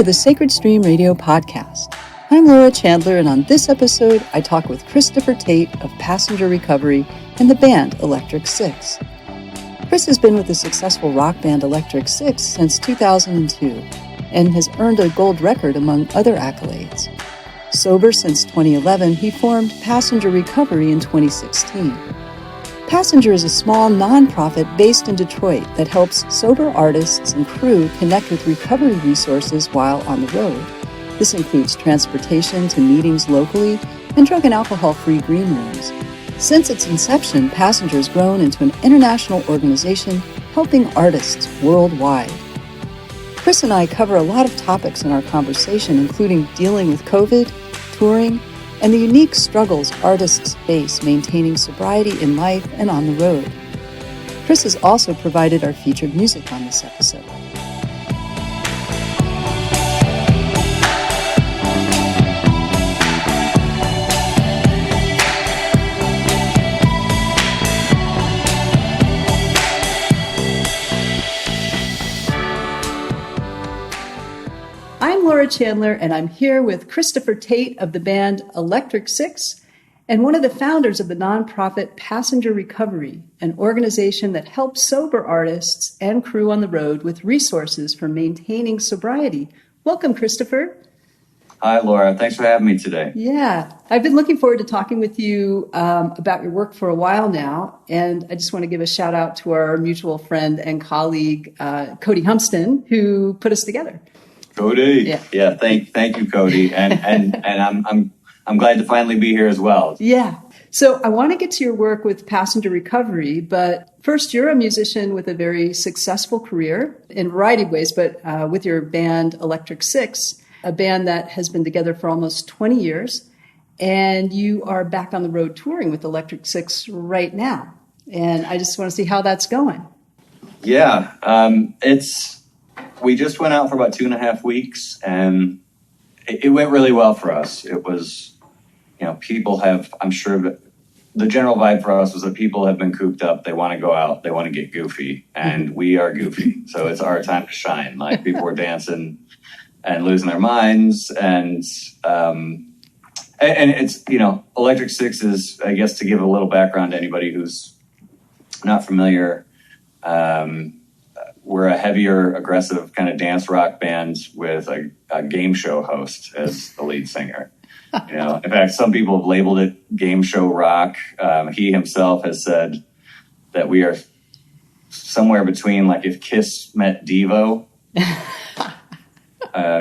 to the Sacred Stream Radio podcast. I'm Laura Chandler, and on this episode, I talk with Christopher Tait of Passenger Recovery and the band Electric Six. Chris has been with the successful rock band Electric Six since 2002 and has earned a gold record among other accolades. Sober since 2011, he formed Passenger Recovery in 2016. Passenger is a small nonprofit based in Detroit that helps sober artists and crew connect with recovery resources while on the road. This includes transportation to meetings locally and drug and alcohol-free green rooms. Since its inception, Passenger has grown into an international organization helping artists worldwide. Chris and I cover a lot of topics in our conversation, including dealing with COVID, touring, and the unique struggles artists face maintaining sobriety in life and on the road. Chris has also provided our featured music on this episode. I'm Laura Chandler, and I'm here with Christopher Tait of the band Electric Six and one of the founders of the nonprofit Passenger Recovery, an organization that helps sober artists and crew on the road with resources for maintaining sobriety. Welcome, Christopher. Hi, Laura. Thanks for having me today. Yeah, I've been looking forward to talking with you about your work for a while now, and I just want to give a shout out to our mutual friend and colleague, Cody Humston, who put us together. Cody. Yeah. Thank you, Cody. And I'm glad to finally be here as well. Yeah. So I want to get to your work with Passenger Recovery, but first, you're a musician with a very successful career in a variety of ways, but with your band Electric Six, a band that has been together for almost 20 years, and you are back on the road touring with Electric Six right now. And I just want to see how that's going. Yeah. We just went out for about 2.5 weeks, and it went really well for us. It was, I'm sure that the general vibe for us was that people have been cooped up. They want to go out. They want to get goofy, and we are goofy. So it's our time to shine. Like, people are dancing and losing their minds. And it's, Electric Six is, I guess, to give a little background to anybody who's not familiar, we're a heavier, aggressive kind of dance rock band with a game show host as the lead singer. In fact, some people have labeled it game show rock. He himself has said that we are somewhere between, like, if Kiss met Devo.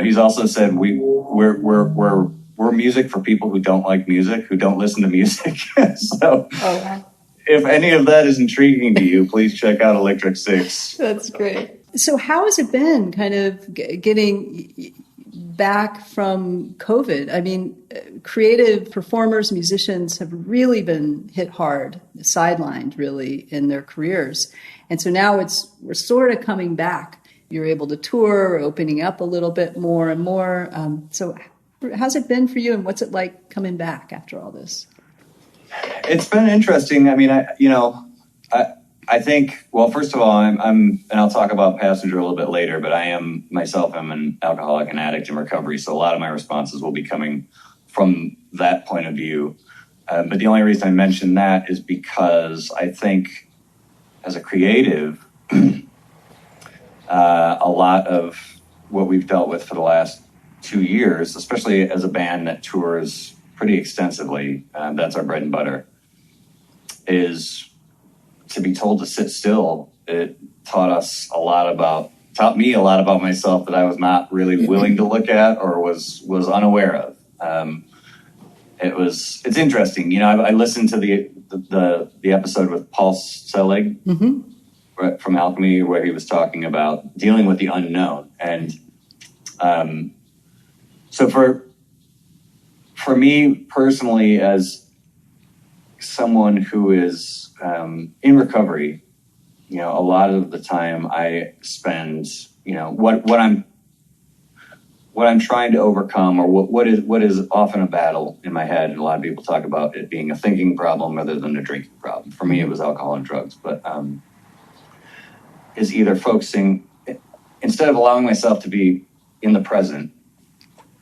He's also said we're music for people who don't like music, who don't listen to music. So. Oh, wow. If any of that is intriguing to you, please check out Electric Six. That's great. So how has it been kind of getting back from COVID? I mean, creative performers, musicians have really been hit hard, sidelined really in their careers. And so now we're sort of coming back. You're able to tour, opening up a little bit more and more. So how's it been for you, and what's it like coming back after all this? It's been interesting. I mean, I think, well, first of all, I'm, and I'll talk about Passenger a little bit later, but I'm an alcoholic and addict in recovery. So a lot of my responses will be coming from that point of view. But the only reason I mention that is because I think as a creative, a lot of what we've dealt with for the last 2 years, especially as a band that tours pretty extensively, that's our bread and butter, is to be told to sit still. It taught me a lot about myself that I was not really willing to look at or was unaware of. It's interesting. I listened to the episode with Paul Selig from Alchemy, where he was talking about dealing with the unknown. And so for me personally, as someone who is in recovery, a lot of the time I spend, what I'm trying to overcome, or what is often a battle in my head. And a lot of people talk about it being a thinking problem rather than a drinking problem. For me, it was alcohol and drugs, but is either focusing, instead of allowing myself to be in the present,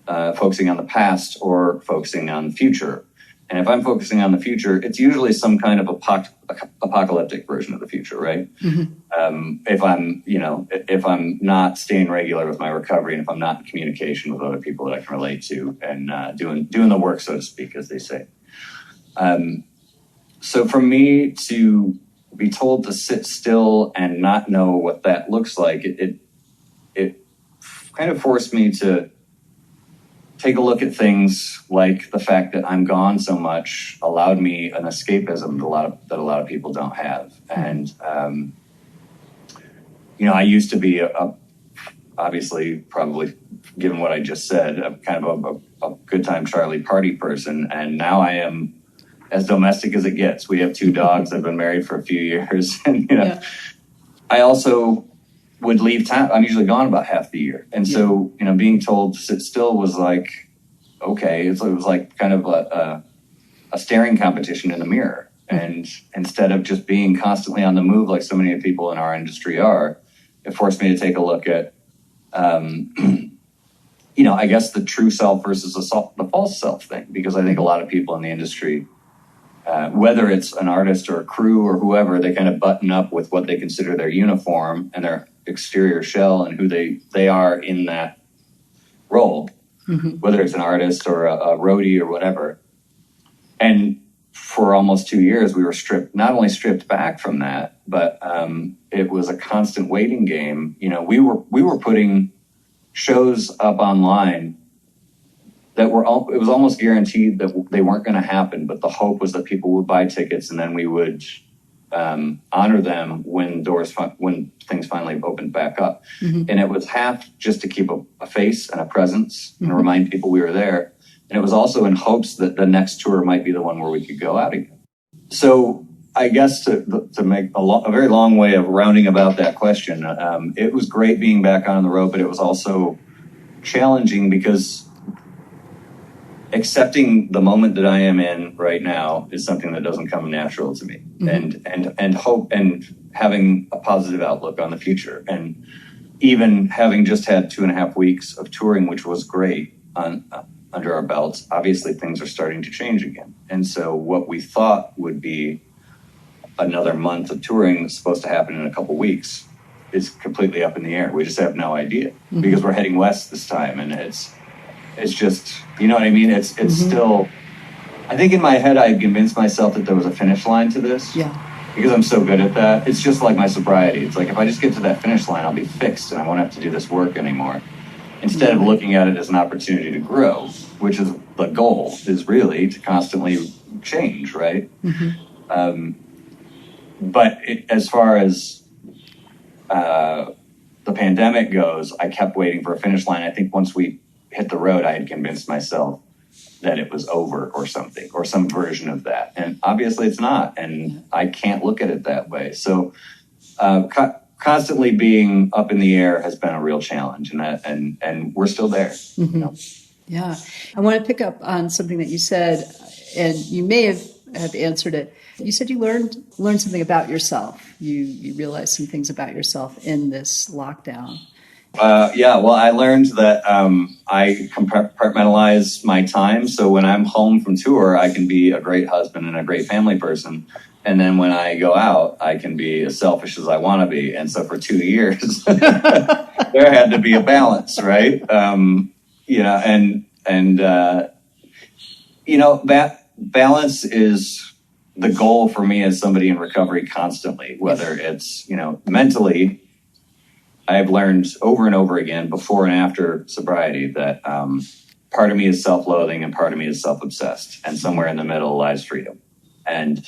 focusing on the past, or focusing on the future. And if I'm focusing on the future, it's usually some kind of apocalyptic version of the future, right? If I'm not staying regular with my recovery, and if I'm not in communication with other people that I can relate to, and doing the work, so to speak, as they say. So for me to be told to sit still and not know what that looks like, it kind of forced me to take a look at things like the fact that I'm gone so much allowed me an escapism that a lot of people don't have. And, I used to be obviously, probably given what I just said, a kind of a good time Charlie party person. And now I am as domestic as it gets. We have 2 dogs. I've been married for a few years. And, I also would leave town. I'm usually gone about half the year. And so, being told to sit still was like, okay. It was like kind of a staring competition in the mirror. And instead of just being constantly on the move like so many people in our industry are, it forced me to take a look at, I guess the true self versus the false self thing. Because I think a lot of people in the industry, whether it's an artist or a crew or whoever, they kind of button up with what they consider their uniform and their exterior shell and who they are in that role, whether it's an artist or a roadie or whatever. And for almost 2 years, we were not only stripped back from that, but it was a constant waiting game. We were putting shows up online that it was almost guaranteed that they weren't going to happen, but the hope was that people would buy tickets, and then we would honor them when things finally opened back up. And it was half just to keep a face and a presence and remind people we were there. And it was also in hopes that the next tour might be the one where we could go out again. So I guess to make a very long way of rounding about that question, it was great being back on the road, but it was also challenging because accepting the moment that I am in right now is something that doesn't come natural to me, and hope and having a positive outlook on the future. And even having just had 2.5 weeks of touring, which was great under our belts, obviously things are starting to change again. And so what we thought would be another month of touring that's supposed to happen in a couple weeks is completely up in the air. We just have no idea because we're heading west this time, and it's just, you know what I mean? It's still, I think in my head, I had convinced myself that there was a finish line to this. Yeah. Because I'm so good at that. It's just like my sobriety. It's like, if I just get to that finish line, I'll be fixed and I won't have to do this work anymore. Instead of looking at it as an opportunity to grow, which is the goal, is really to constantly change, right? But as far as the pandemic goes, I kept waiting for a finish line. I think once we hit the road, I had convinced myself that it was over or something, or some version of that. And obviously it's not, and I can't look at it that way. So constantly being up in the air has been a real challenge, and we're still there. Yeah. I want to pick up on something that you said, and you may have answered it. You said you learned something about yourself. You realized some things about yourself in this lockdown. Well, I learned that I compartmentalize my time. So when I'm home from tour, I can be a great husband and a great family person. And then when I go out, I can be as selfish as I want to be. And so for 2 years, there had to be a balance, right? That balance is the goal for me as somebody in recovery constantly, whether it's, mentally. I've learned over and over again, before and after sobriety, that part of me is self-loathing and part of me is self-obsessed, and somewhere in the middle lies freedom. And,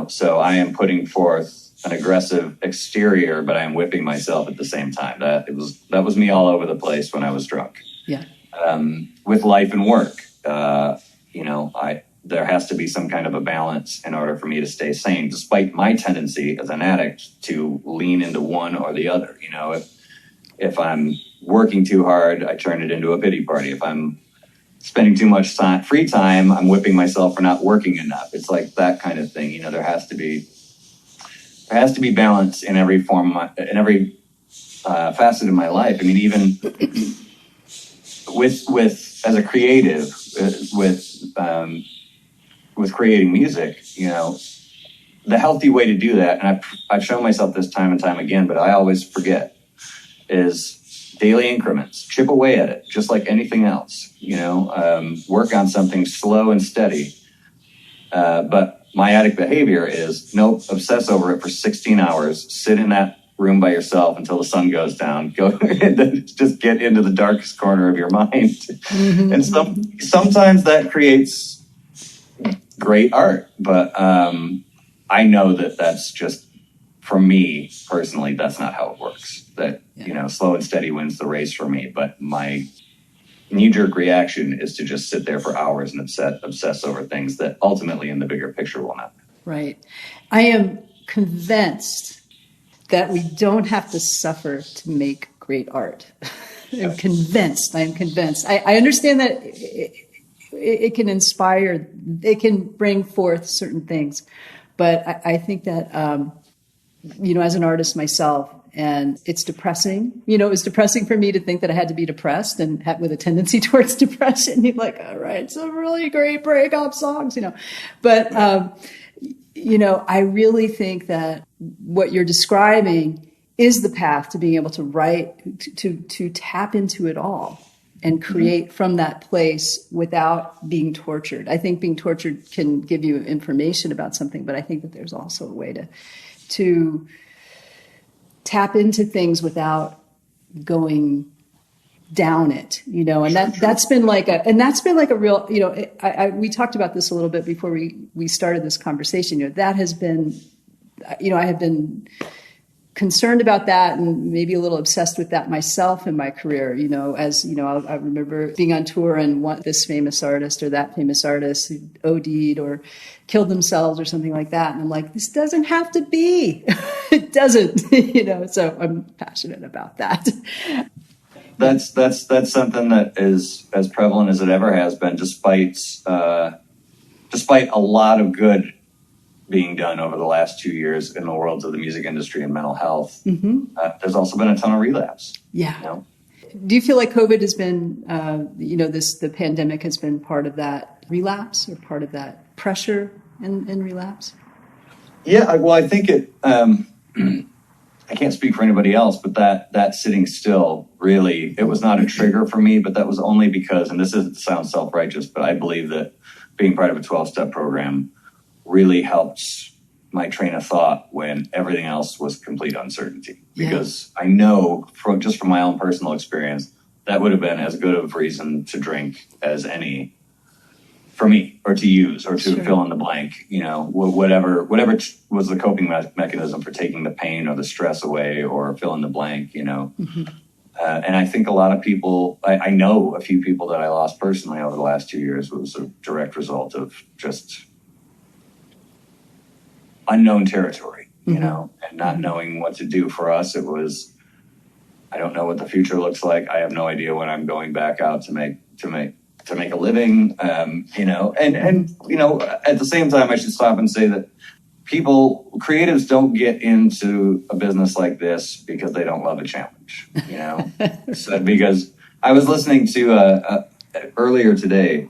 so I am putting forth an aggressive exterior, but I am whipping myself at the same time. That was me all over the place when I was drunk. Yeah. With life and work, there has to be some kind of a balance in order for me to stay sane, despite my tendency as an addict to lean into one or the other. If I'm working too hard, I turn it into a pity party. If I'm spending too much free time, I'm whipping myself for not working enough. It's like that kind of thing. There has to be balance in every form, in every facet of my life. I mean, even with as a creative, with creating music, the healthy way to do that, and I've shown myself this time and time again, but I always forget, is daily increments. Chip away at it, just like anything else. Work on something slow and steady. But my addict behavior is obsess over it for 16 hours, sit in that room by yourself until the sun goes down, go and just get into the darkest corner of your mind. Mm-hmm. And sometimes that creates great art, but I know that that's just, for me personally, that's not how it works. That, slow and steady wins the race for me. But my knee-jerk reaction is to just sit there for hours and obsess over things that ultimately in the bigger picture will not. Right. I am convinced that we don't have to suffer to make great art. I'm convinced. I understand that it can inspire, it can bring forth certain things. But I think that, as an artist myself, and it's depressing. It was depressing for me to think that I had to be depressed and with a tendency towards depression. You're like, all right, some really great breakup songs, But, I really think that what you're describing is the path to being able to write, to tap into it all and create from that place without being tortured. I think being tortured can give you information about something, but I think that there's also a way to tap into things without going down it, and that's been like a real, we talked about this a little bit before we started this conversation. That has been, I have been concerned about that and maybe a little obsessed with that myself in my career, I remember being on tour and this famous artist or that famous artist who OD'd or killed themselves or something like that. And I'm like, this doesn't have to be. It doesn't, so I'm passionate about that. That's something that is as prevalent as it ever has been, despite a lot of good being done over the last 2 years in the worlds of the music industry and mental health. Mm-hmm. There's also been a ton of relapse. Yeah. Do you feel like COVID has been, the pandemic has been part of that relapse or part of that pressure in relapse? Yeah, well, I think it, I can't speak for anybody else, but that sitting still really, it was not a trigger for me, but that was only because, and this sounds self-righteous, but I believe that being part of a 12-step program really helped my train of thought when everything else was complete uncertainty. Because I know from my own personal experience, that would have been as good of reason to drink as any for me, or to use, or to fill in the blank, whatever was the coping mechanism for taking the pain or the stress away or fill in the blank, Mm-hmm. And I think a lot of people, I know a few people that I lost personally over the last 2 years was a direct result of just unknown territory, and not knowing what to do. For us, it was, I don't know what the future looks like. I have no idea when I'm going back out to make a living, and at the same time, I should stop and say that creatives don't get into a business like this because they don't love a challenge, So, because I was listening to earlier today,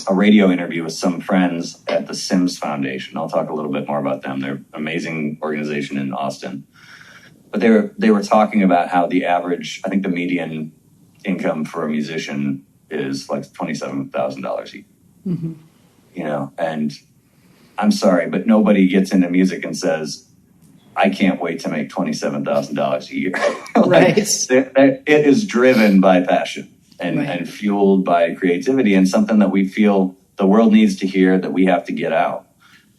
a radio interview with some friends at the Sims Foundation. I'll talk a little bit more about them. They're an amazing organization in Austin. But they were talking about how the median income for a musician is like $27,000 a year. Mm-hmm. And I'm sorry, but nobody gets into music and says, I can't wait to make $27,000 a year. Right. It is driven by passion. And fueled by creativity, and something that we feel the world needs to hear, that we have to get out.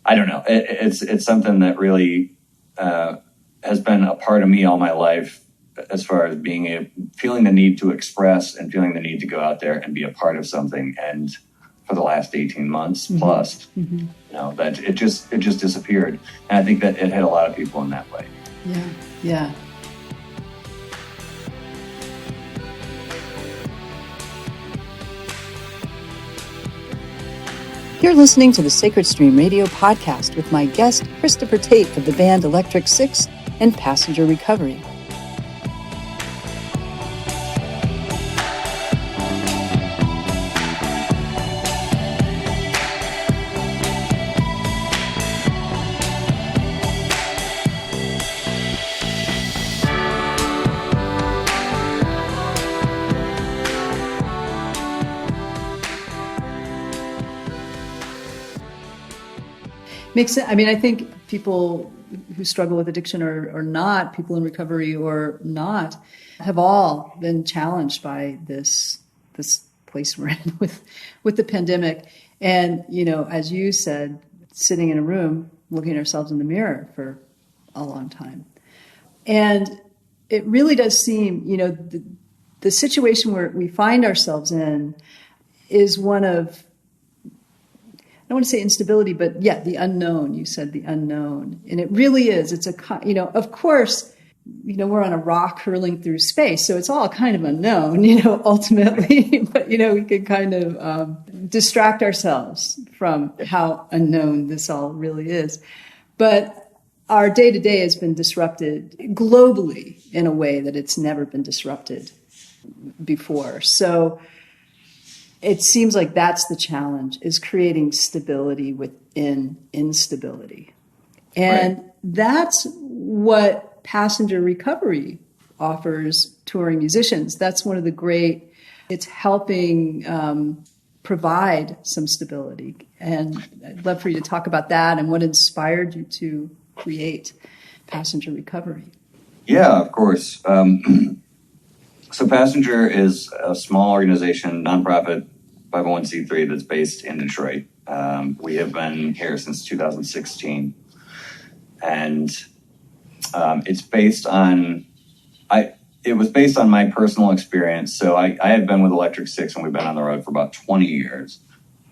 I don't know. It's something that really has been a part of me all my life, as far as feeling the need to express and feeling the need to go out there and be a part of something. And for the last 18 months plus, that it just disappeared. And I think that it hit a lot of people in that way. Yeah. You're listening to the Sacred Stream Radio podcast with my guest, Christopher Tait of the band Electric Six and Passenger Recovery. Makes sense. I mean, I think people who struggle with addiction or not, people in recovery or not, have all been challenged by this place we're in with the pandemic. And, as you said, sitting in a room, looking at ourselves in the mirror for a long time. And it really does seem, the situation where we find ourselves in is one of, I don't want to say instability, but the unknown. You said the unknown. And it really is. It's of course, we're on a rock hurling through space. So it's all kind of unknown, ultimately. But, we can kind of distract ourselves from how unknown this all really is. But our day-to-day has been disrupted globally in a way that it's never been disrupted before. So it seems like that's the challenge, is creating stability within instability. And that's what passenger recovery offers touring musicians. That's one of the great, it's helping provide some stability. And I'd love for you to talk about that and what inspired you to create passenger recovery. Yeah, of course. So Passenger is a small organization, nonprofit 501c3 that's based in Detroit. We have been here since 2016. And it's based on, it was based on my personal experience. So I had been with Electric Six and we've been on the road for about 20 years.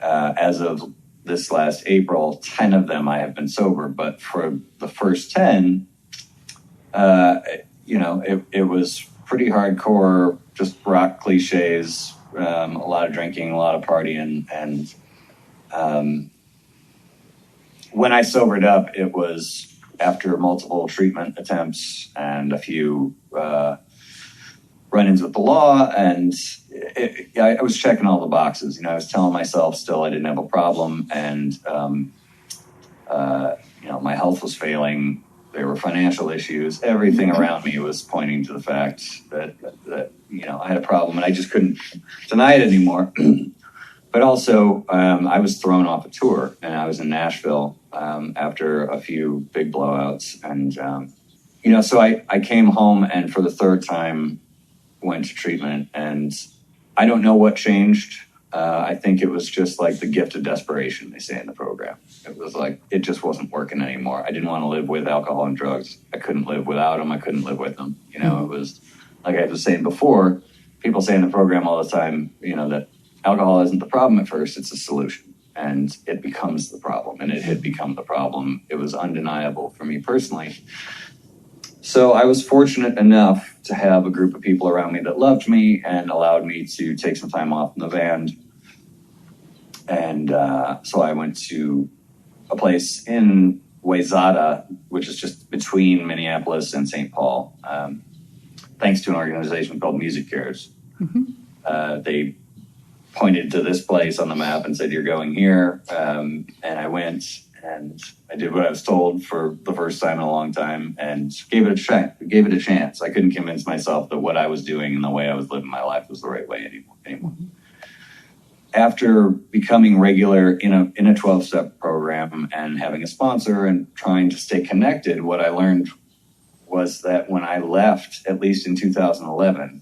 As of this last April, 10 of them I have been sober. But for the first 10, it was pretty hardcore, just rock cliches, a lot of drinking, a lot of partying. And when I sobered up, it was after multiple treatment attempts and a few run-ins with the law. And I was checking all the boxes. I was telling myself still I didn't have a problem. And, my health was failing. There were financial issues. Everything around me was pointing to the fact that I had a problem, and I just couldn't deny it anymore. But also, I was thrown off a tour, and I was in Nashville after a few big blowouts. And, so I came home and for the third time went to treatment, and I don't know what changed. I think it was just like the gift of desperation, they say in the program. It was like, it just wasn't working anymore. I didn't want to live with alcohol and drugs. I couldn't live without them. I couldn't live with them. It was, like I was saying before, people say in the program all the time, that alcohol isn't the problem at first, it's a solution. And it becomes the problem, and it had become the problem. It was undeniable for me personally. So I was fortunate enough to have a group of people around me that loved me and allowed me to take some time off in the van. And so I went to a place in Wayzata, which is just between Minneapolis and St. Paul, thanks to an organization called Music Cares. Mm-hmm. They pointed to this place on the map and said, "You're going here." And I went and I did what I was told for the first time in a long time and gave it a chance. I couldn't convince myself that what I was doing and the way I was living my life was the right way anymore. Mm-hmm. After becoming regular in a 12-step program and having a sponsor and trying to stay connected, what I learned was that when I left, at least in 2011,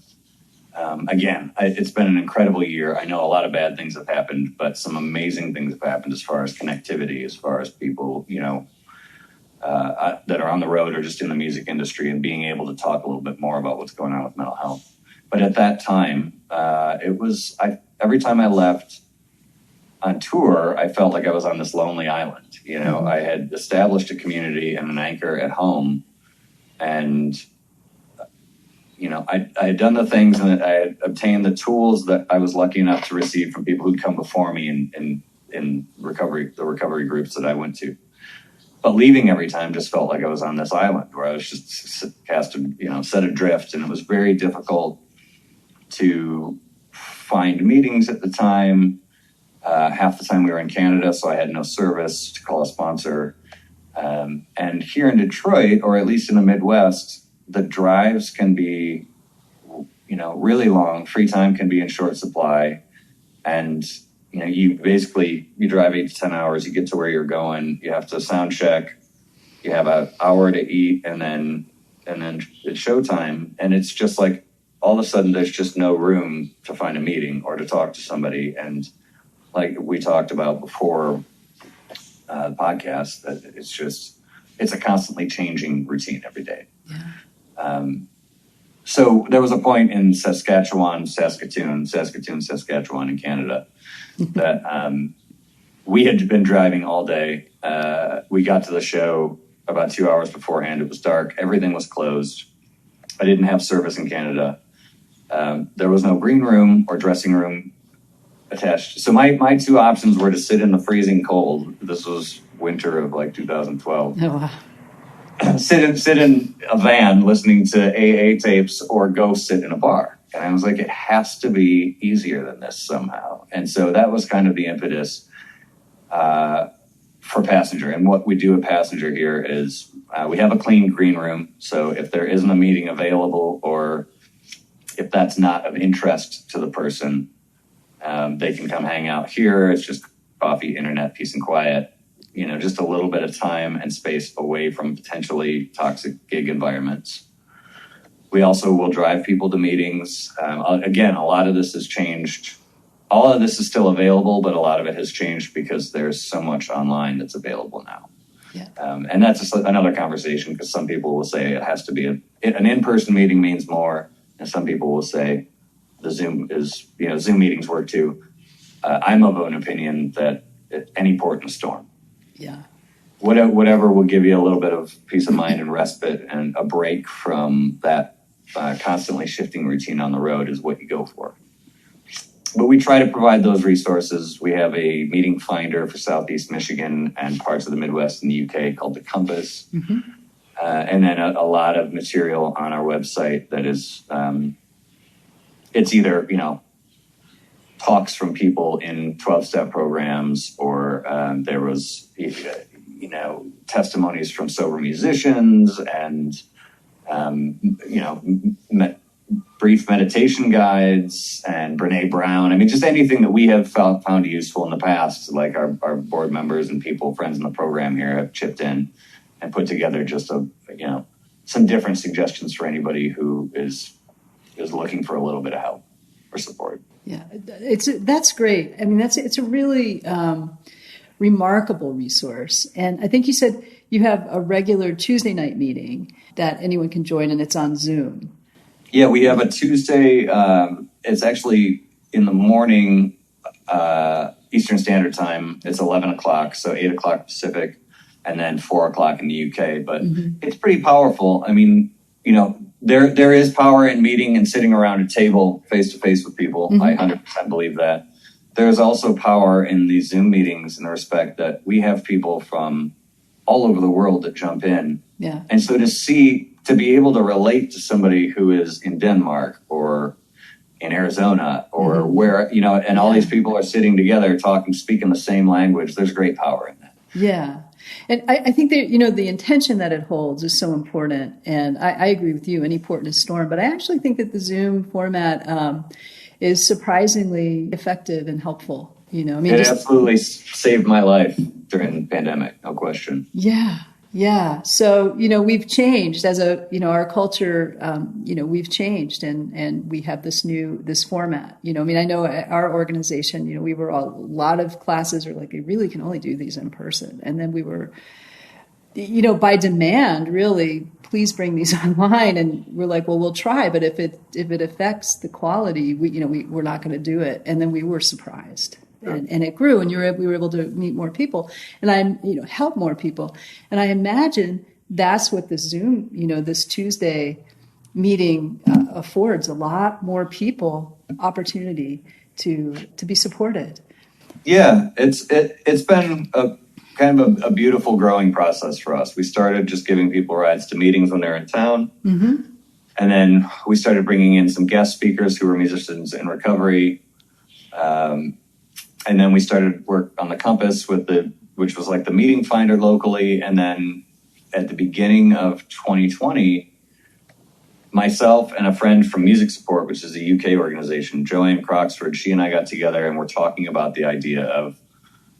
it's been an incredible year. I know a lot of bad things have happened, but some amazing things have happened as far as connectivity, as far as people, that are on the road or just in the music industry and being able to talk a little bit more about what's going on with mental health. But at that time, every time I left on tour, I felt like I was on this lonely island. Mm-hmm. I had established a community and an anchor at home, and I had done the things and I had obtained the tools that I was lucky enough to receive from people who'd come before me in recovery, the recovery groups that I went to. But leaving every time just felt like I was on this island where I was just set adrift, and it was very difficult to find meetings at the time. Half the time we were in Canada, so I had no service to call a sponsor. And here in Detroit, or at least in the Midwest, the drives can be, really long. Free time can be in short supply. And, you drive 8 to 10 hours, you get to where you're going, you have to sound check, you have an hour to eat, and then it's showtime. And it's just like, all of a sudden there's just no room to find a meeting or to talk to somebody. And like we talked about before the podcast, that it's a constantly changing routine every day. Yeah. So there was a point in Saskatchewan in Canada, that we had been driving all day. We got to the show about 2 hours beforehand. It was dark. Everything was closed. I didn't have service in Canada. There was no green room or dressing room attached. So my two options were to sit in the freezing cold. This was winter of like 2012. Oh, wow. Sit in a van listening to AA tapes, or go sit in a bar. And I was like, it has to be easier than this somehow. And so that was kind of the impetus for Passenger. And what we do at Passenger here is we have a clean green room. So if there isn't a meeting available, or if that's not of interest to the person, they can come hang out here. It's just coffee, internet, peace and quiet. Just a little bit of time and space away from potentially toxic gig environments. We also will drive people to meetings. Again, a lot of this has changed. All of this is still available, but a lot of it has changed because there's so much online that's available now. Yeah. And that's just another conversation, because some people will say it has to be an in-person meeting means more. And some people will say the Zoom meetings work too. I'm of an opinion that at any port in a storm, yeah, whatever will give you a little bit of peace of mind and respite and a break from that constantly shifting routine on the road is what you go for. But we try to provide those resources. We have a meeting finder for Southeast Michigan and parts of the Midwest in the UK called the Compass. Mm-hmm. And then a lot of material on our website that is, it's either, talks from people in 12-step programs, or there was, testimonies from sober musicians, and, brief meditation guides, and Brene Brown. I mean, just anything that we have found useful in the past, like our board members and friends in the program here have chipped in and put together just some different suggestions for anybody who is looking for a little bit of help or support. Yeah, that's great. I mean, it's a really remarkable resource. And I think you said you have a regular Tuesday night meeting that anyone can join, and it's on Zoom. Yeah, we have a Tuesday. It's actually in the morning, Eastern Standard Time. It's 11 o'clock, so 8 o'clock Pacific, and then 4 o'clock in the UK. But It's pretty powerful. I mean, there is power in meeting and sitting around a table face to face with people. Mm-hmm. I 100% believe that. There's also power in these Zoom meetings in the respect that we have people from all over the world that jump in. Yeah. And so to be able to relate to somebody who is in Denmark or in Arizona or where, and all these people are sitting together talking, speaking the same language, there's great power in that. Yeah. And I think that, the intention that it holds is so important. And I agree with you, any port in a storm. But I actually think that the Zoom format is surprisingly effective and helpful. It absolutely saved my life during the pandemic, no question. Yeah. Yeah. So, we've changed as our culture, we've changed and we have this format, I know our organization, we were a lot of classes are like, we really can only do these in person. And then we were, by demand, really, please bring these online. And we're like, well, we'll try. But if it affects the quality, we're not going to do it. And then we were surprised. And it grew, and we were able to meet more people, and help more people. And I imagine that's what the Zoom, this Tuesday meeting affords a lot more people opportunity to be supported. Yeah, it's been a kind of a beautiful growing process for us. We started just giving people rides to meetings when they're in town. Mm-hmm. And then we started bringing in some guest speakers who were musicians in recovery. And then we started work on the Compass which was like the meeting finder locally. And then at the beginning of 2020, myself and a friend from Music Support, which is a UK organization, Joanne Croxford, she and I got together and we're talking about the idea of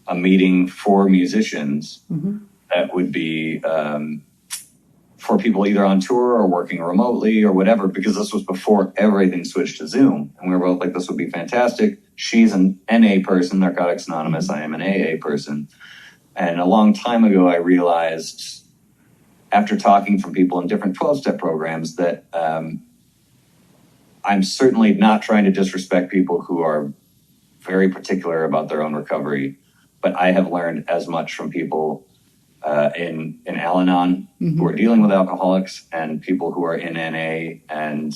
a meeting for musicians that would be for people either on tour or working remotely or whatever, because this was before everything switched to Zoom. And we were both like, this would be fantastic. She's an NA person, Narcotics Anonymous. I am an AA person. And a long time ago, I realized after talking from people in different 12-step programs that I'm certainly not trying to disrespect people who are very particular about their own recovery, but I have learned as much from people in Al-Anon who are dealing with alcoholics and people who are in NA. And,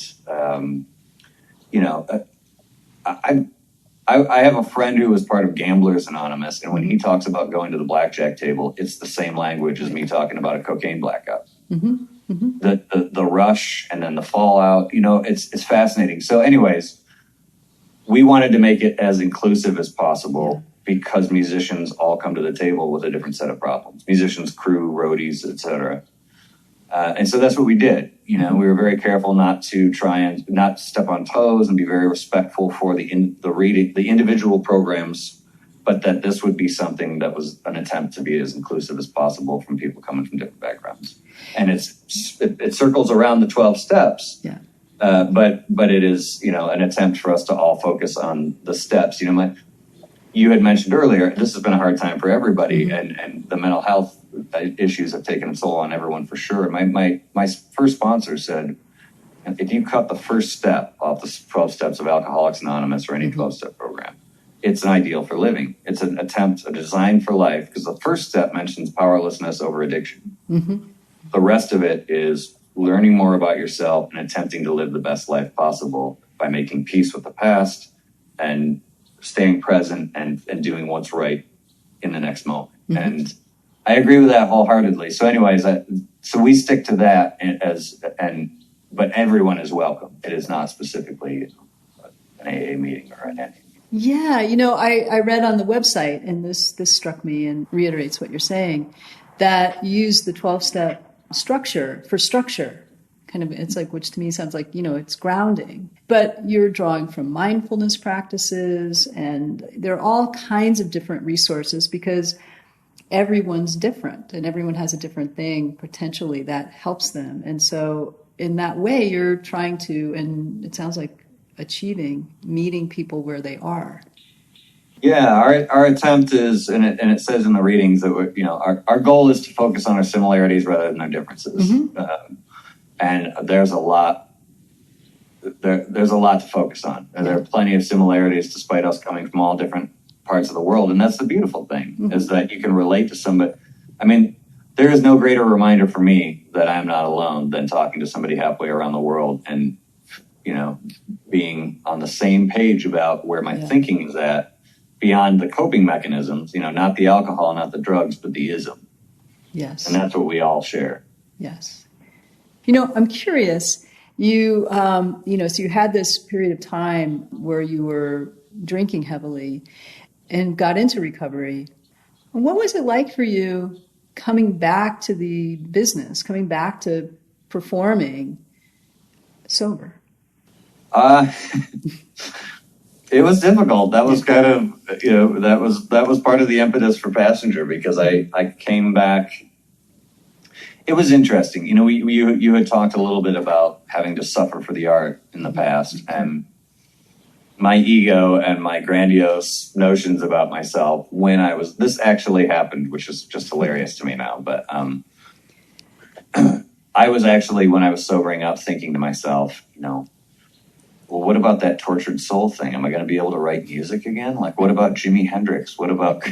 I have a friend who was part of Gamblers Anonymous. And when he talks about going to the blackjack table, it's the same language as me talking about a cocaine blackout. The rush and then the fallout, it's fascinating. So anyways, we wanted to make it as inclusive as possible. Because musicians all come to the table with a different set of problems. Musicians, crew, roadies, etc. And so that's what we did. We were very careful not to try and not step on toes and be very respectful for the individual programs, but that this would be something that was an attempt to be as inclusive as possible from people coming from different backgrounds. And it circles around the 12 steps. Yeah. But it is, an attempt for us to all focus on the steps. You had mentioned earlier, this has been a hard time for everybody, and the mental health issues have taken a toll on everyone for sure. My first sponsor said, if you cut the first step off the 12 steps of Alcoholics Anonymous or any 12-step program, it's an ideal for living. It's an attempt, a design for life, because the first step mentions powerlessness over addiction. The rest of it is learning more about yourself and attempting to live the best life possible by making peace with the past and staying present and doing what's right in the next moment. And I agree with that wholeheartedly. So anyways, so we stick to that but everyone is welcome. It is not specifically an AA meeting or an NA meeting. Yeah, I read on the website, and this struck me and reiterates what you're saying, that you use the 12-step structure for structure. Kind of, it's like, which to me sounds like, it's grounding. But you're drawing from mindfulness practices, and there are all kinds of different resources because everyone's different and everyone has a different thing potentially that helps them. And so in that way, you're trying to, and it sounds like meeting people where they are. Yeah, our attempt is, and it says in the readings that our goal is to focus on our similarities rather than our differences. And there's a lot to focus on. And there are plenty of similarities despite us coming from all different parts of the world. And that's the beautiful thing, is that you can relate to somebody. I mean, there is no greater reminder for me that I'm not alone than talking to somebody halfway around the world and, being on the same page about where my thinking is at beyond the coping mechanisms, not the alcohol, not the drugs, but the ism. Yes. And that's what we all share. Yes. I'm curious, so you had this period of time where you were drinking heavily and got into recovery. What was it like for you coming back to the business, coming back to performing sober? It was difficult. That was kind of, that was part of the impetus for Passenger, because I came back. It was interesting. You had talked a little bit about having to suffer for the art in the past, and my ego and my grandiose notions about myself this actually happened, which is just hilarious to me now. But I was actually, when I was sobering up, thinking to myself, well, what about that tortured soul thing? Am I going to be able to write music again? Like, what about Jimi Hendrix? What about...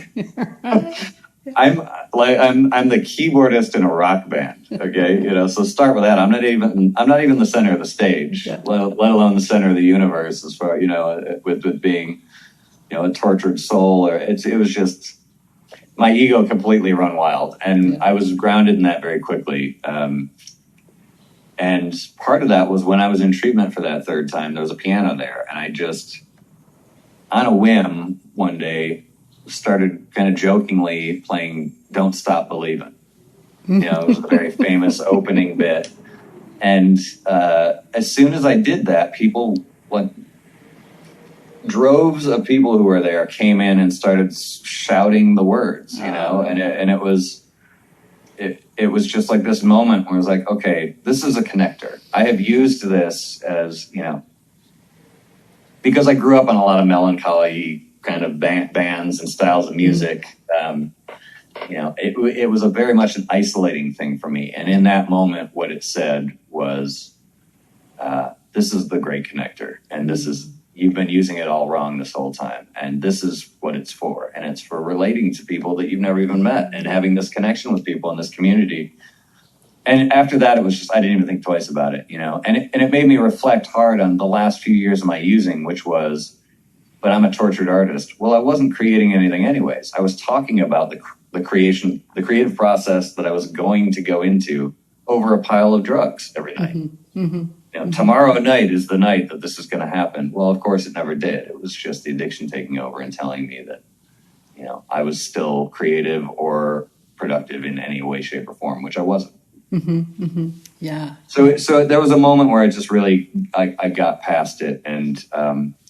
I'm the keyboardist in a rock band. Okay. So start with that. I'm not even the center of the stage, let alone the center of the universe, as far, with being, a tortured soul, or it was just my ego completely run wild. And I was grounded in that very quickly. And part of that was when I was in treatment for that third time, there was a piano there. And I just, on a whim, one day, started kind of jokingly playing Don't Stop Believin'. It was a very famous opening bit. And as soon as I did that, people, like droves of people who were there, came in and started shouting the words, and it was just like this moment where I was like, okay, this is a connector. I have used this as, because I grew up on a lot of melancholy kind of bands and styles of music. It was a very much an isolating thing for me. And in that moment, what it said was, this is the great connector. And you've been using it all wrong this whole time. And this is what it's for. And it's for relating to people that you've never even met and having this connection with people in this community. And after that, it was just, I didn't even think twice about it, and it made me reflect hard on the last few years of my using, which was, but I'm a tortured artist. Well, I wasn't creating anything anyways. I was talking about the creative process that I was going to go into over a pile of drugs every night. Tomorrow night is the night that this is going to happen. Well, of course it never did. It was just the addiction taking over and telling me that, I was still creative or productive in any way, shape, or form, which I wasn't. Yeah. So there was a moment where I just really, I got past it. And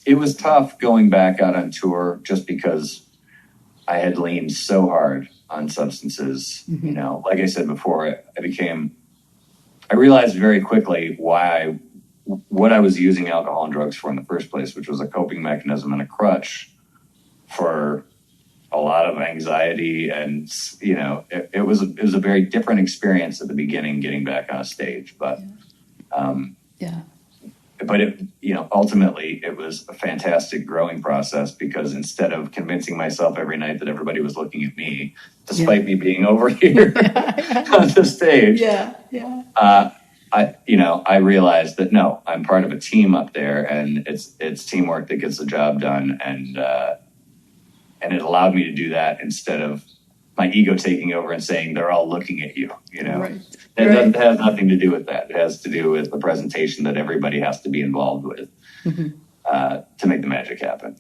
it was tough going back out on tour just because I had leaned so hard on substances. Like I said before, I realized very quickly what I was using alcohol and drugs for in the first place, which was a coping mechanism and a crutch for a lot of anxiety. And, it was a very different experience at the beginning, getting back on a stage, but, but ultimately it was a fantastic growing process, because instead of convincing myself every night that everybody was looking at me, despite me being over here on the stage, I realized that no, I'm part of a team up there, and it's teamwork that gets the job done. And it allowed me to do that instead of my ego taking over and saying they're all looking at you. Right. It has nothing to do with that. It has to do with the presentation that everybody has to be involved with to make the magic happen.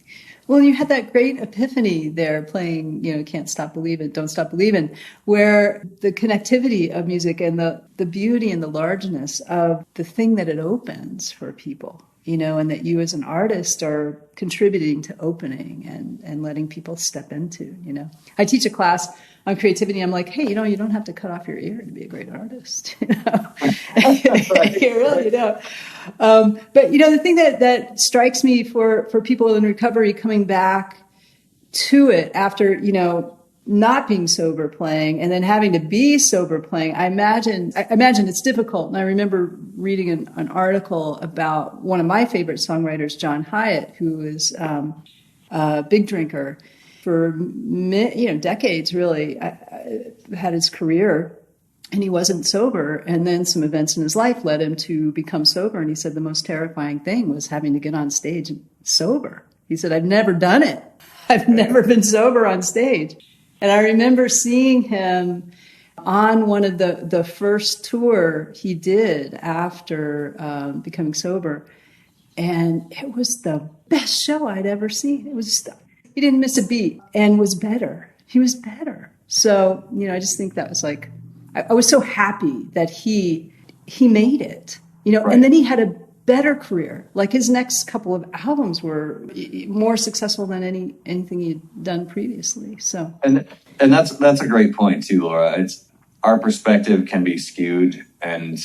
Well, you had that great epiphany there playing, Can't Stop Believin', Don't Stop Believin', where the connectivity of music and the beauty and the largeness of the thing that it opens for people, and that you as an artist are contributing to opening and letting people step into, I teach a class on creativity. I'm like, hey, you don't have to cut off your ear to be a great artist. You really don't. But the thing that strikes me for people in recovery coming back to it after not being sober playing and then having to be sober playing, I imagine it's difficult. And I remember reading an article about one of my favorite songwriters, John Hyatt, who is a big drinker for decades, really, had his career, and he wasn't sober. And then some events in his life led him to become sober. And he said the most terrifying thing was having to get on stage sober. He said, I've never done it. I've never been sober on stage. And I remember seeing him on one of the first tour he did after becoming sober. And it was the best show I'd ever seen. It was he didn't miss a beat and was better. He was better. So, I just think that was like, I was so happy that he made it, right. And then he had a better career. Like his next couple of albums were more successful than anything he'd done previously. So, and that's a great point too, Laura. It's our perspective can be skewed, and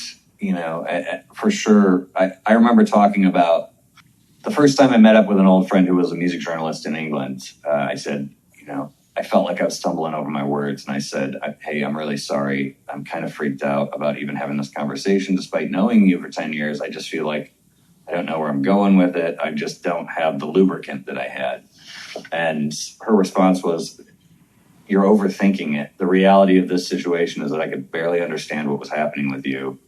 for sure. I remember talking about the first time I met up with an old friend who was a music journalist in England. I said, I felt like I was stumbling over my words, and I said, hey, I'm really sorry. I'm kind of freaked out about even having this conversation. Despite knowing you for 10 years, I just feel like I don't know where I'm going with it. I just don't have the lubricant that I had. And her response was, you're overthinking it. The reality of this situation is that I could barely understand what was happening with you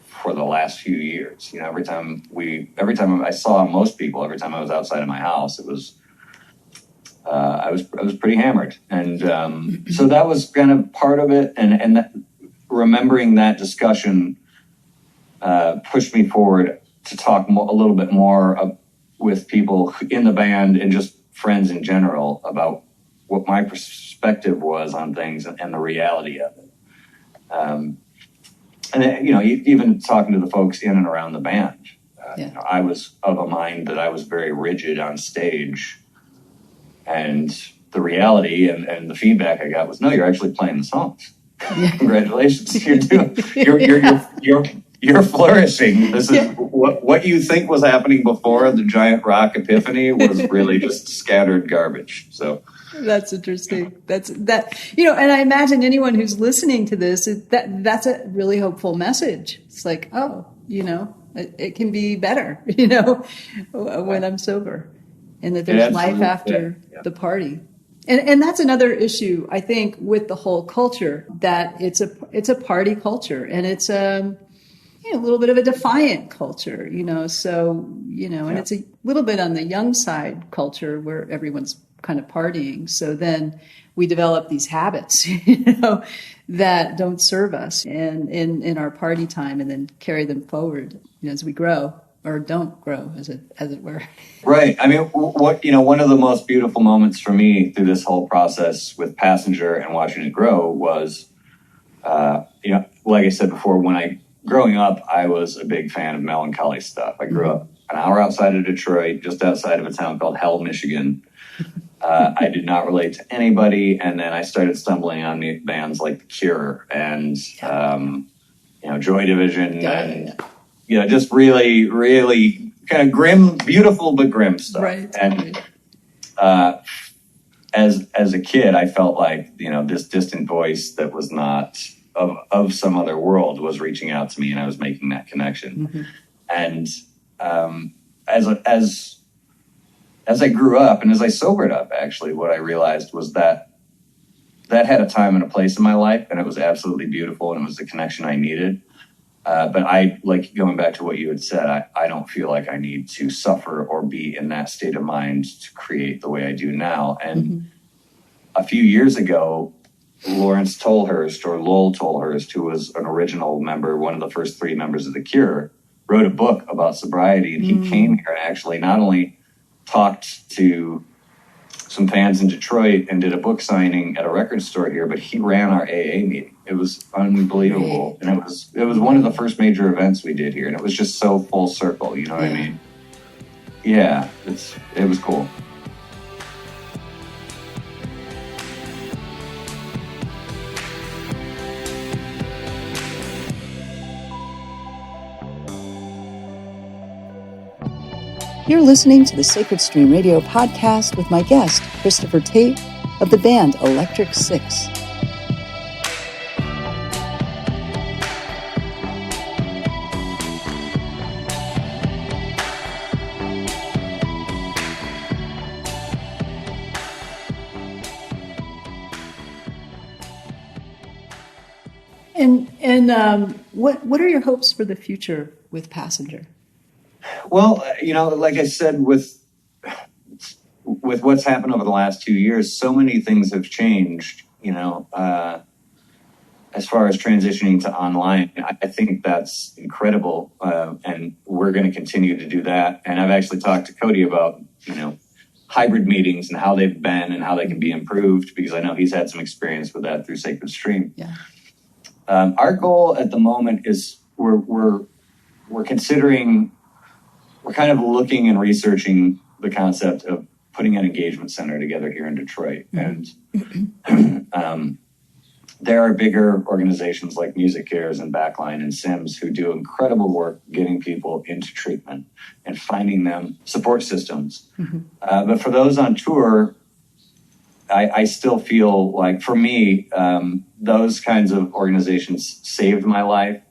for the last few years. Every time I saw most people, every time I was outside of my house, it was, I was pretty hammered. And so that was kind of part of it. And that, remembering that discussion pushed me forward to talk a little bit more with people in the band and just friends in general about what my perspective was on things and the reality of it. And then, even talking to the folks in and around the band, Yeah. I was of a mind that I was very rigid on stage, and the reality and the feedback I got was, no, you're actually playing the songs. Yeah. Congratulations, you're flourishing. This is what you think was happening before the giant rock epiphany was really just scattered garbage. So that's interesting. And I imagine anyone who's listening to this, that's a really hopeful message. It's like, oh, it can be better, when I'm sober, and that there's life after the party. And that's another issue, I think, with the whole culture, that it's a party culture, and it's a little bit of a defiant culture, so, and it's a little bit on the young side culture where everyone's kind of partying. So then we develop these habits, that don't serve us and in our party time, and then carry them forward, as we grow, or don't grow, as it were. Right. I mean, one of the most beautiful moments for me through this whole process with Passenger and watching it grow was, like I said before, growing up, I was a big fan of melancholy stuff. I grew up an hour outside of Detroit, just outside of a town called Hell, Michigan. I did not relate to anybody, and then I started stumbling on bands like The Cure and Joy Division, and just really, really kind of grim, beautiful but grim stuff. Right. And as a kid, I felt like this distant voice that was not of some other world was reaching out to me, and I was making that connection. Mm-hmm. And as I grew up and as I sobered up, actually, what I realized was that had a time and a place in my life, and it was absolutely beautiful, and it was the connection I needed. But I, like, going back to what you had said, I don't feel like I need to suffer or be in that state of mind to create the way I do now. And a few years ago, Lawrence Tolhurst, or Lowell Tolhurst, who was an original member, one of the first 3 members of The Cure, wrote a book about sobriety. And he came here and actually not only talked to some fans in Detroit and did a book signing at a record store here, but he ran our AA meeting. It was unbelievable. And it was one of the first major events we did here. And it was just so full circle, you know what I mean? Yeah, it was cool. You're listening to the Sacred Stream Radio podcast with my guest, Christopher Tait of the band Electric Six. And what are your hopes for the future with Passenger? Well, like I said, with what's happened over the last 2 years, so many things have changed, as far as transitioning to online. I think that's incredible. And we're going to continue to do that. And I've actually talked to Cody about, hybrid meetings and how they've been and how they can be improved, because I know he's had some experience with that through Sacred Stream. Yeah. Our goal at the moment is we're considering, we're kind of looking and researching the concept of putting an engagement center together here in Detroit. And there are bigger organizations like Music Cares and Backline and Sims who do incredible work getting people into treatment and finding them support systems. But for those on tour, I still feel like, for me, those kinds of organizations saved my life.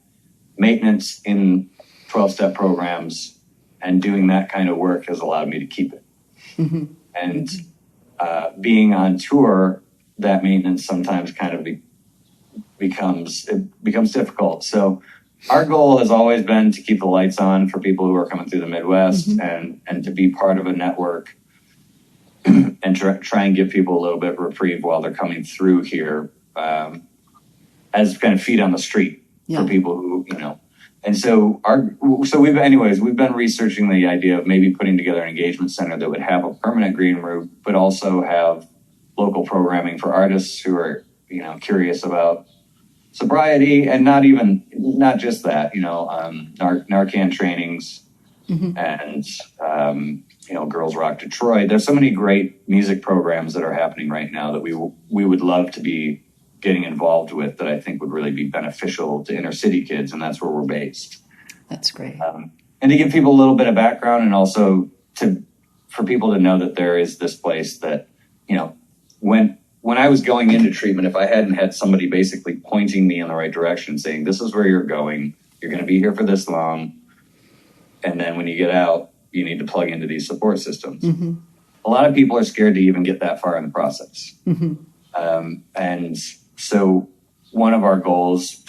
Maintenance in 12-step programs and doing that kind of work has allowed me to keep it. And being on tour, that maintenance sometimes kind of becomes difficult. So our goal has always been to keep the lights on for people who are coming through the Midwest, and to be part of a network and try and give people a little bit of reprieve while they're coming through here, as kind of feet on the street for people who, And so we've been researching the idea of maybe putting together an engagement center that would have a permanent green room, but also have local programming for artists who are, curious about sobriety, and not just that, Narcan trainings, and Girls Rock Detroit. There's so many great music programs that are happening right now that we would love to be getting involved with, that I think would really be beneficial to inner city kids, and that's where we're based. That's great. And to give people a little bit of background, and also for people to know that there is this place that, when I was going into treatment, if I hadn't had somebody basically pointing me in the right direction, saying, this is where you're going, you're going to be here for this long, and then when you get out, you need to plug into these support systems. A lot of people are scared to even get that far in the process. And so one of our goals,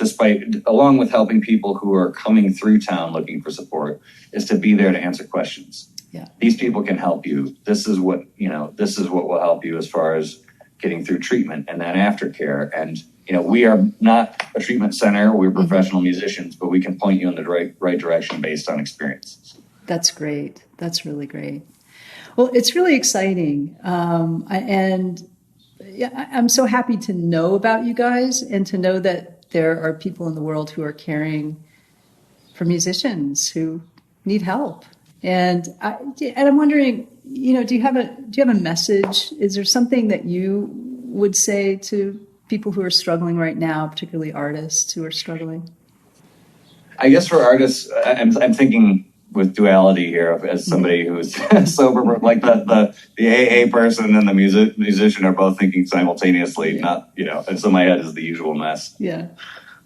along with helping people who are coming through town looking for support, is to be there to answer questions. Yeah. These people can help you. This is what will help you as far as getting through treatment and then aftercare. And, we are not a treatment center. We're professional musicians, but we can point you in the right direction based on experiences. That's great. That's really great. Well, it's really exciting. And I'm so happy to know about you guys and to know that there are people in the world who are caring for musicians who need help. And I'm wondering, do you have a message? Is there something that you would say to people who are struggling right now, particularly artists who are struggling? I guess for artists, I'm thinking with duality here, as somebody who's sober, like the AA person and the musician are both thinking simultaneously. Not, and so my head is the usual mess. Yeah.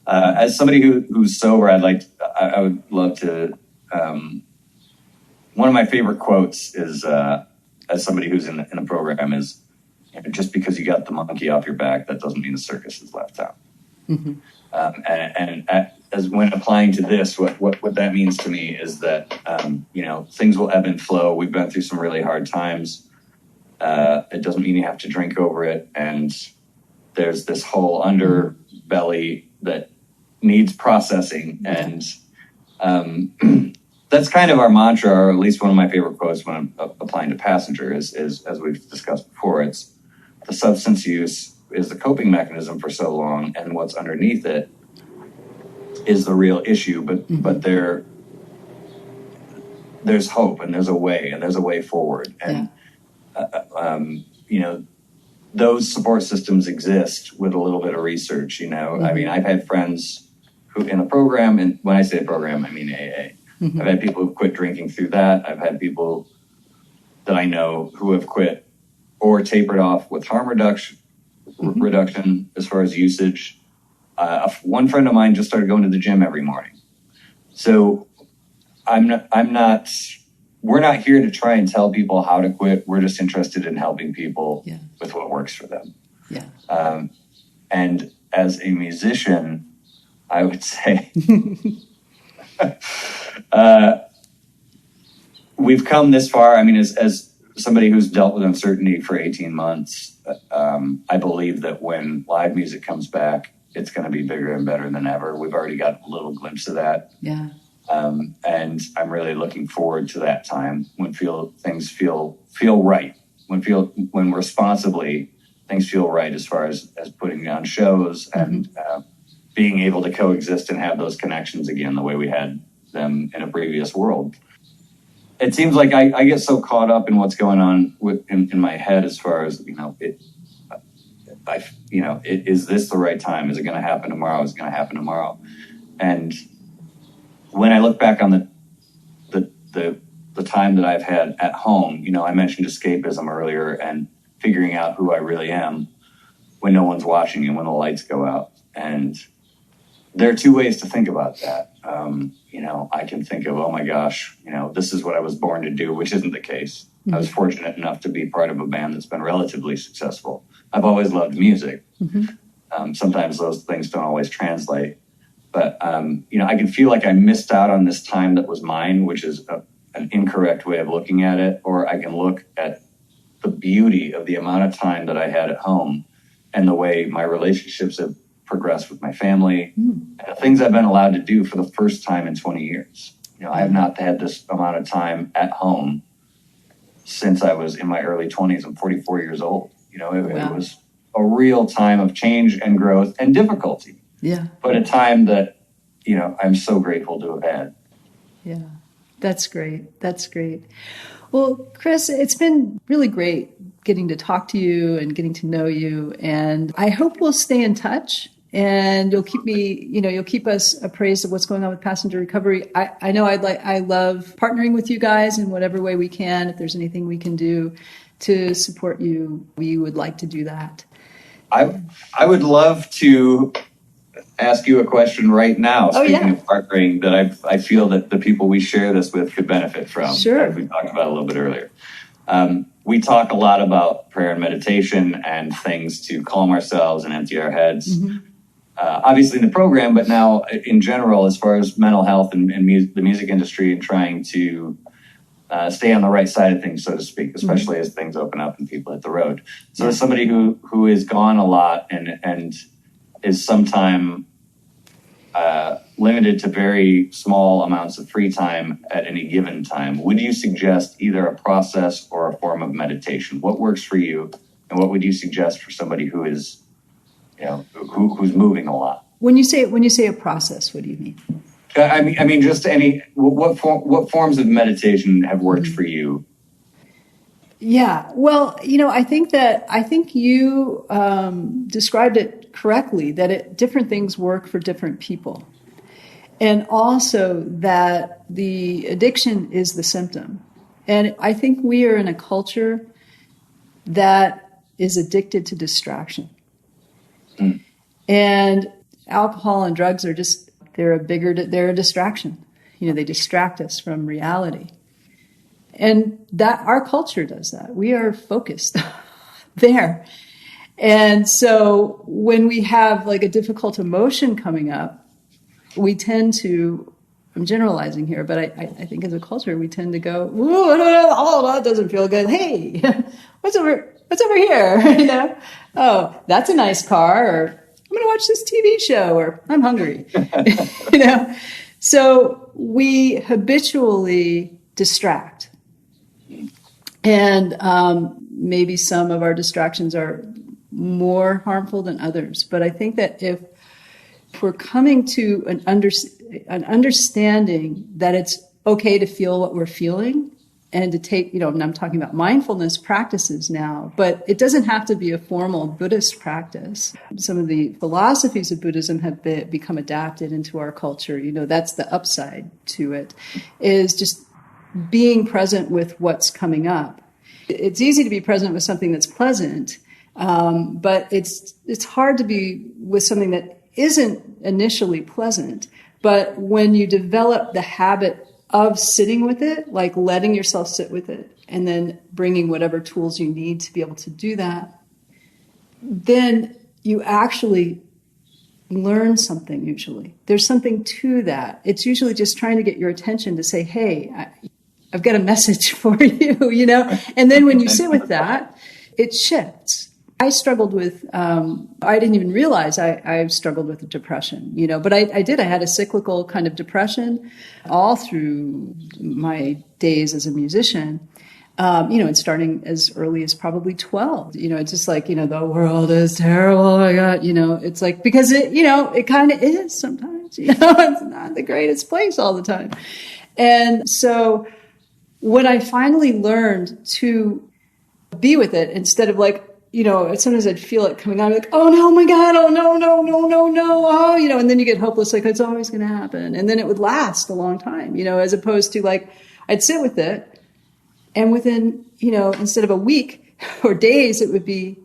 As somebody who's sober, I would love to. One of my favorite quotes is, as somebody who's in the program, is, just because you got the monkey off your back, that doesn't mean the circus is left out. And as when applying to this, what that means to me is that, things will ebb and flow. We've been through some really hard times. It doesn't mean you have to drink over it. And there's this whole underbelly that needs processing. And that's kind of our mantra, or at least one of my favorite quotes when I'm applying to Passenger is, as we've discussed before, it's the substance use is the coping mechanism for so long, and what's underneath it is the real issue. But there's hope, and there's a way forward. And those support systems exist with a little bit of research. I mean, I've had friends who in a program, and when I say program, I mean AA. I've had people who've quit drinking through that. I've had people that I know who have quit or tapered off with harm reduction as far as usage. One friend of mine just started going to the gym every morning. So we're not here to try and tell people how to quit. We're just interested in helping people with what works for them. Yeah. And as a musician, I would say we've come this far. I mean, as somebody who's dealt with uncertainty for 18 months, I believe that when live music comes back, it's going to be bigger and better than ever. We've already got a little glimpse of that. Yeah. And I'm really looking forward to that time when things feel right, when responsibly things feel right as far as putting on shows and being able to coexist and have those connections again the way we had them in a previous world. It seems like I get so caught up in what's going on in my head as far as, is this the right time? Is it going to happen tomorrow? Is it going to happen tomorrow? And when I look back on the time that I've had at home, I mentioned escapism earlier and figuring out who I really am when no one's watching and when the lights go out. And there are two ways to think about that. I can think of, oh my gosh, this is what I was born to do, which isn't the case. I was fortunate enough to be part of a band that's been relatively successful. I've always loved music. Sometimes those things don't always translate. But, I can feel like I missed out on this time that was mine, which is an incorrect way of looking at it. Or I can look at the beauty of the amount of time that I had at home and the way my relationships have progressed with my family and the things I've been allowed to do for the first time in 20 years. I have not had this amount of time at home since I was in my early 20s. I'm 44 years old. It was a real time of change and growth and difficulty. Yeah. But a time that, I'm so grateful to have had. Yeah. That's great. That's great. Well, Chris, it's been really great getting to talk to you and getting to know you. And I hope we'll stay in touch and you'll keep us appraised of what's going on with passenger recovery. I know I love partnering with you guys in whatever way we can. If there's anything we can do to support you, we would like to do that. I would love to ask you a question right now. Speaking of partnering, that I feel that the people we share this with could benefit from. Sure. As we talked about a little bit earlier. We talk a lot about prayer and meditation and things to calm ourselves and empty our heads. Mm-hmm. Obviously in the program, but now in general, as far as mental health and the music industry and trying to stay on the right side of things, so to speak, especially as things open up and people hit the road. So as somebody who is gone a lot and is sometimes limited to very small amounts of free time at any given time, would you suggest either a process or a form of meditation? What works for you, and what would you suggest for somebody who is, who's moving a lot? When you say a process, what do you mean? I mean, just what forms of meditation have worked for you? Yeah, well, I think you described it correctly, that different things work for different people. And also that the addiction is the symptom. And I think we are in a culture that is addicted to distraction. Mm. And alcohol and drugs are they're a distraction. They distract us from reality. And that our culture does that. We are focused there. And so when we have like a difficult emotion coming up, we tend to, I'm generalizing here, but I think as a culture, we tend to go, ooh, oh, that doesn't feel good. Hey, what's over here? Oh, that's a nice car, or I'm going to watch this TV show, or I'm hungry. So we habitually distract. And maybe some of our distractions are more harmful than others. But I think that if we're coming to an understanding that it's okay to feel what we're feeling and to take, and I'm talking about mindfulness practices now, but it doesn't have to be a formal Buddhist practice. Some of the philosophies of Buddhism have become adapted into our culture. That's the upside to it, is just being present with what's coming up. It's easy to be present with something that's pleasant, but it's hard to be with something that isn't initially pleasant. But when you develop the habit of sitting with it, like letting yourself sit with it, and then bringing whatever tools you need to be able to do that, then you actually learn something usually. There's something to that. It's usually just trying to get your attention to say, hey, I've got a message for you, And then when you sit with that, it shifts. I struggled with, I didn't even realize I struggled with depression, but I did. I had a cyclical kind of depression all through my days as a musician, and starting as early as probably 12. It's just like, the world is terrible. Oh my God, it's like, because it kind of is sometimes, it's not the greatest place all the time. And so when I finally learned to be with it, instead of like, sometimes I'd feel it coming on, like, oh no, my God, oh no, oh, and then you get hopeless, like it's always going to happen. And then it would last a long time, as opposed to like, I'd sit with it, and within, instead of a week or days, it would be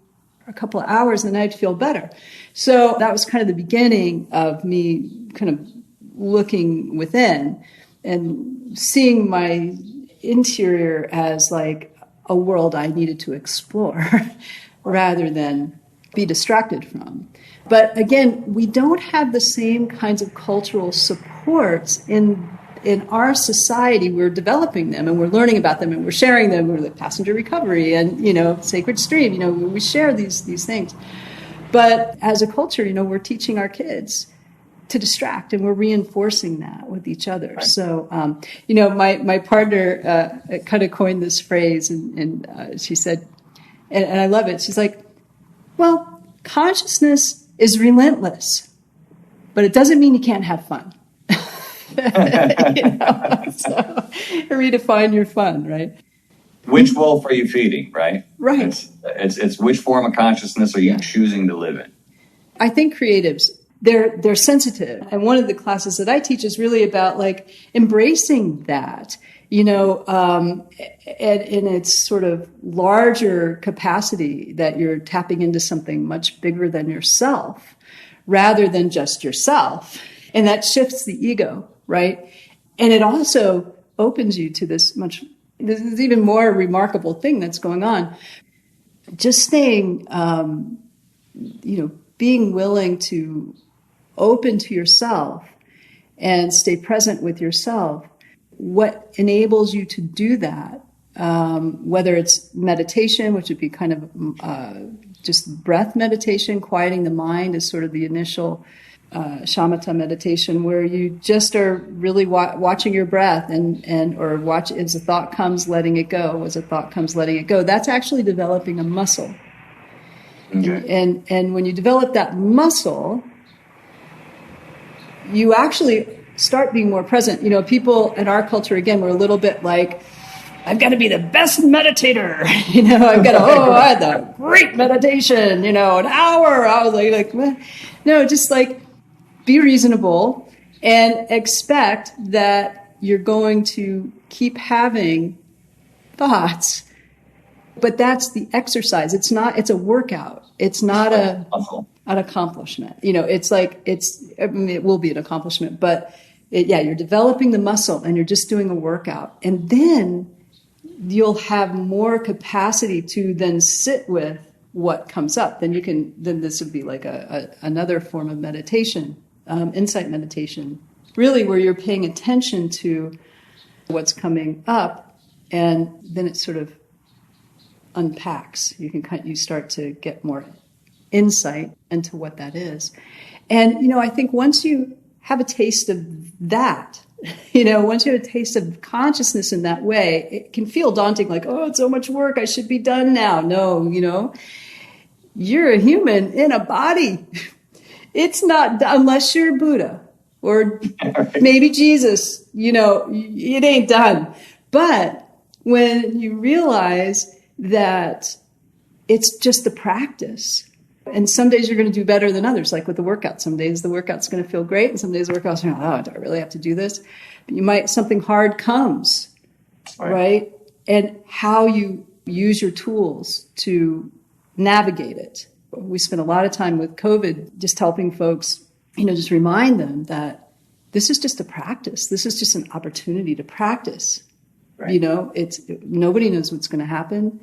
a couple of hours and then I'd feel better. So that was kind of the beginning of me kind of looking within and seeing my interior as like a world I needed to explore rather than be distracted from. But again, we don't have the same kinds of cultural supports in our society. We're developing them and we're learning about them and we're sharing them. We're like passenger recovery and, Sacred Stream, we share these things. But as a culture, we're teaching our kids to distract, and we're reinforcing that with each other. Right. So, my partner kind of coined this phrase, and she said, and I love it. She's like, well, consciousness is relentless. but it doesn't mean you can't have fun. So redefine your fun, right? Which wolf are you feeding, right? Right. It's which form of consciousness are you choosing to live in? I think creatives, they're sensitive. And one of the classes that I teach is really about like embracing that, in its sort of larger capacity, that you're tapping into something much bigger than yourself rather than just yourself. And that shifts the ego, right? And it also opens you to this even more remarkable thing that's going on. Just staying, being willing to open to yourself and stay present with yourself. What enables you to do that, whether it's meditation, which would be kind of just breath meditation, quieting the mind is sort of the initial shamatha meditation, where you just are really watching your breath or watch as a thought comes, letting it go. As a thought comes, letting it go. That's actually developing a muscle. Okay. And when you develop that muscle, you actually start being more present. People in our culture, again, we're a little bit like, I've got to be the best meditator. I've got to, I had the great meditation, an hour. I was like, no, just like be reasonable and expect that you're going to keep having thoughts. But that's the exercise. It's a workout. It's not an accomplishment. It will be an accomplishment, but you're developing the muscle and you're just doing a workout. And then you'll have more capacity to then sit with what comes up. Then this would be like another form of meditation, insight meditation, really where you're paying attention to what's coming up, and then it sort of unpacks. You start to get more insight into what that is. And, I think once you have a taste of that, once you have a taste of consciousness in that way, it can feel daunting, like, oh, it's so much work, I should be done now. No, you're a human in a body. It's not, unless you're Buddha or maybe Jesus, it ain't done. But when you realize that it's just the practice, and some days you're going to do better than others, like with the workout. Some days the workout's going to feel great, and some days the workout's going to, do I really have to do this? But something hard comes, right? And how you use your tools to navigate it. We spent a lot of time with COVID just helping folks, just remind them that this is just a practice. This is just an opportunity to practice. Right. Nobody knows what's going to happen.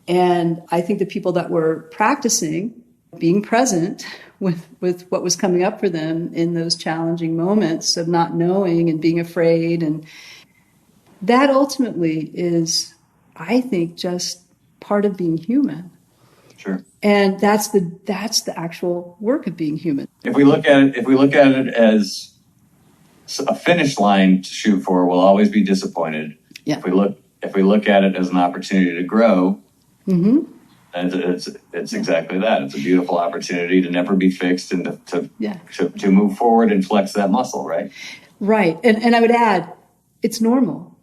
And I think the people that were practicing being present with what was coming up for them in those challenging moments of not knowing and being afraid, and that ultimately is, I think, just part of being human. Sure. And that's the actual work of being human. If we look at it as a finish line to shoot for, we'll always be disappointed. Yeah. If we look at it as an opportunity to grow, mm-hmm. and it's exactly that. It's a beautiful opportunity to never be fixed and to move forward and flex that muscle, right? Right. And I would add, it's normal.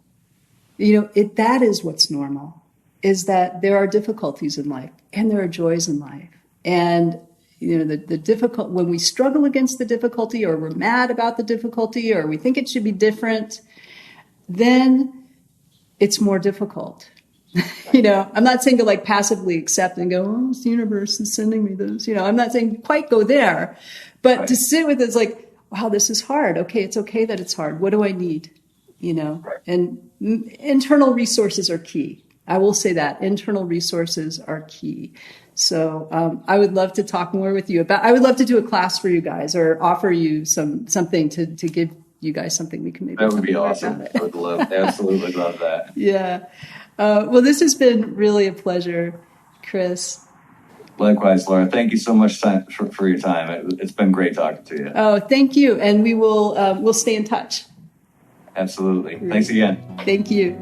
That is what's normal, is that there are difficulties in life and there are joys in life. And the difficult, when we struggle against the difficulty, or we're mad about the difficulty, or we think it should be different, then it's more difficult. I'm not saying to like passively accept and go, oh, the universe is sending me this. I'm not saying quite go there, but to sit with it's like, wow, this is hard. Okay, it's okay that it's hard. What do I need? And internal resources are key. I will say that internal resources are key. So I would love to talk more with you I would love to do a class for you guys, or offer you something to give you guys something we can maybe. That would be awesome. I would absolutely love that. Yeah. Well, this has been really a pleasure, Chris. Likewise, Laura. Thank you so much for your time. It's been great talking to you. Oh, thank you. And we will we'll stay in touch. Absolutely. Thanks again. Thank you.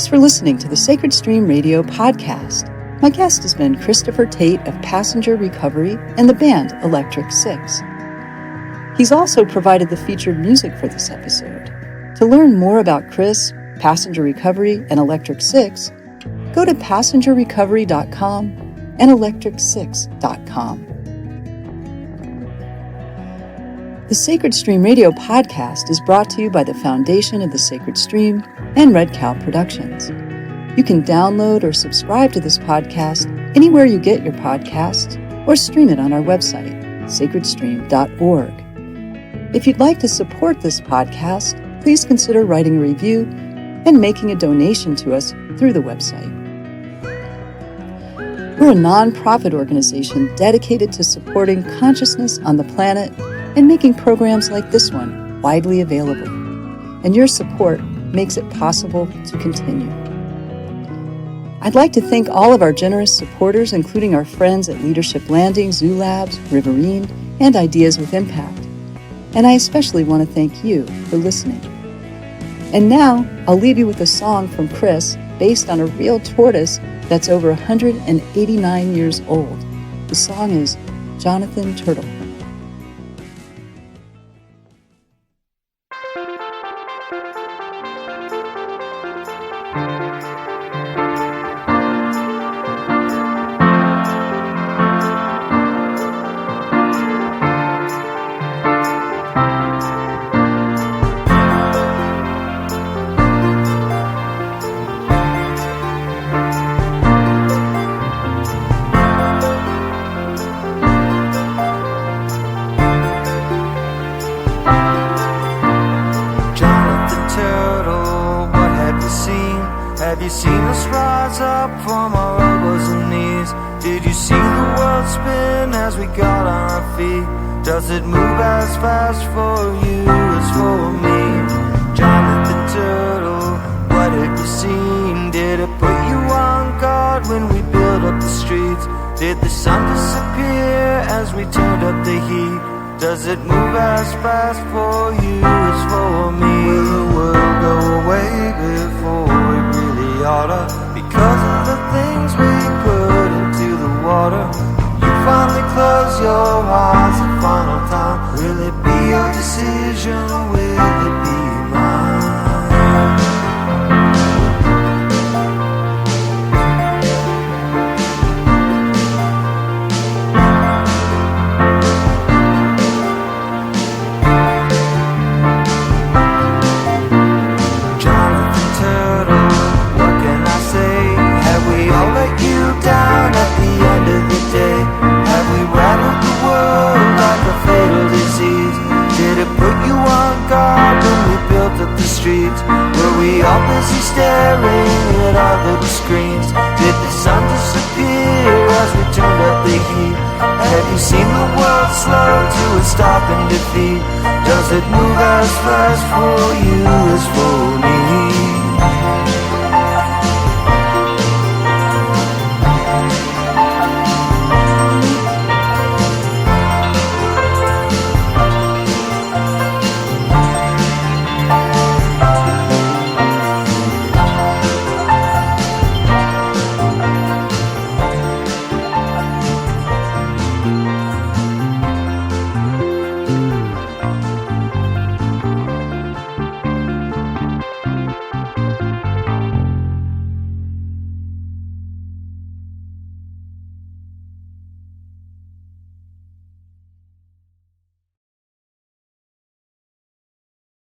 Thanks for listening to the Sacred Stream Radio podcast. My guest has been Christopher Tait of Passenger Recovery and the band Electric Six. He's also provided the featured music for this episode. To learn more about Chris, Passenger Recovery, and Electric Six, go to passengerrecovery.com and electric6.com. The Sacred Stream Radio podcast is brought to you by the Foundation of the Sacred Stream and Red Cow Productions. You can download or subscribe to this podcast anywhere you get your podcasts or stream it on our website, sacredstream.org. If you'd like to support this podcast, please consider writing a review and making a donation to us through the website. We're a nonprofit organization dedicated to supporting consciousness on the planet and making programs like this one widely available. And your support makes it possible to continue. I'd like to thank all of our generous supporters, including our friends at Leadership Landing, Zoo Labs, Riverine, and Ideas with Impact. And I especially want to thank you for listening. And now, I'll leave you with a song from Chris based on a real tortoise that's over 189 years old. The song is Jonathan Turtle. Have you seen us rise up from our elbows and knees? Did you see the world spin as we got on our feet? Does it move as fast for you as for me? Jonathan Turtle, what have you seen? Did it put you on guard when we built up the streets? Did the sun disappear as we turned up the heat? Does it move as fast for you as for me? Will the world go away before it really oughta? Because of the things we put into the water. You finally close your eyes a final time. Will it be your decision or will it be mine? Down at the end of the day, have we rattled the world like a fatal disease? Did it put you on guard when we built up the streets? Were we all busy staring at all of the screens? Did the sun disappear as we turned up the heat? Have you seen the world slow to a stop in defeat? Does it move as fast for you as for me?